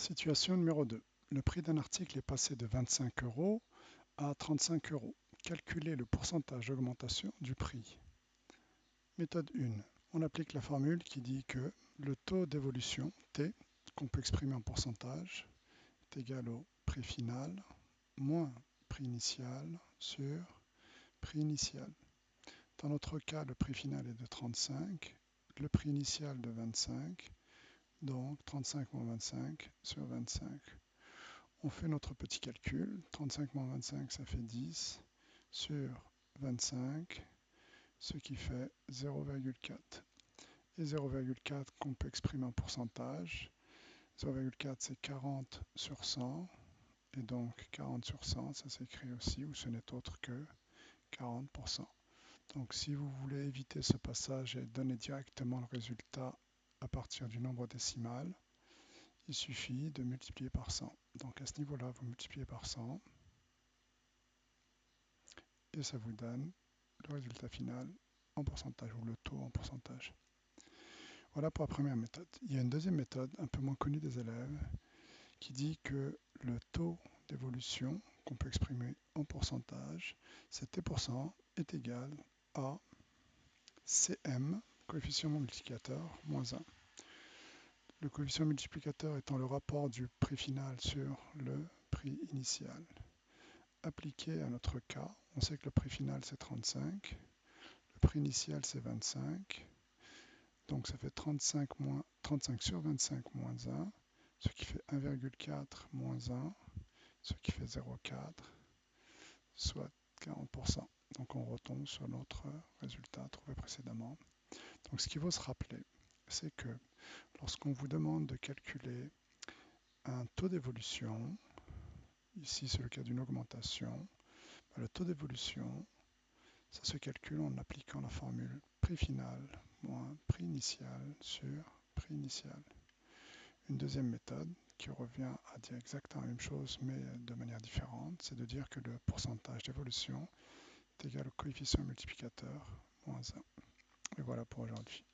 Situation numéro 2. Le prix d'un article est passé de 25 € à 35 €. Calculez le pourcentage d'augmentation du prix. Méthode 1. On applique la formule qui dit que le taux d'évolution, T, qu'on peut exprimer en pourcentage, est égal au prix final moins prix initial sur prix initial. Dans notre cas, le prix final est de 35, le prix initial de 25, donc 35 moins 25 sur 25. On fait notre petit calcul, 35 moins 25 ça fait 10 sur 25, ce qui fait 0,4. Et 0,4 qu'on peut exprimer en pourcentage, 0,4 c'est 40 sur 100, et donc 40 sur 100 ça s'écrit aussi, ou ce n'est autre que 40%. Donc si vous voulez éviter ce passage et donner directement le résultat à partir du nombre décimal, il suffit de multiplier par 100. Donc à ce niveau-là, vous multipliez par 100 et ça vous donne le résultat final en pourcentage ou le taux en pourcentage. Voilà pour la première méthode. Il y a une deuxième méthode un peu moins connue des élèves qui dit que le taux d'évolution qu'on peut exprimer en pourcentage, c'est T% est égal à Cm, coefficient multiplicateur, moins 1. Le coefficient multiplicateur étant le rapport du prix final sur le prix initial. Appliqué à notre cas, on sait que le prix final c'est 35, le prix initial c'est 25, donc ça fait 35 sur 25 moins 1, ce qui fait 1,4 moins 1, ce qui fait 0,4, soit 40%. Donc on retombe sur notre résultat trouvé précédemment. Donc ce qu'il faut se rappeler, c'est que lorsqu'on vous demande de calculer un taux d'évolution, ici c'est le cas d'une augmentation, le taux d'évolution, ça se calcule en appliquant la formule prix final moins prix initial sur prix initial. Une deuxième méthode qui revient à dire exactement la même chose mais de manière différente, c'est de dire que le pourcentage d'évolution est égal au coefficient multiplicateur moins 1. Et voilà pour aujourd'hui.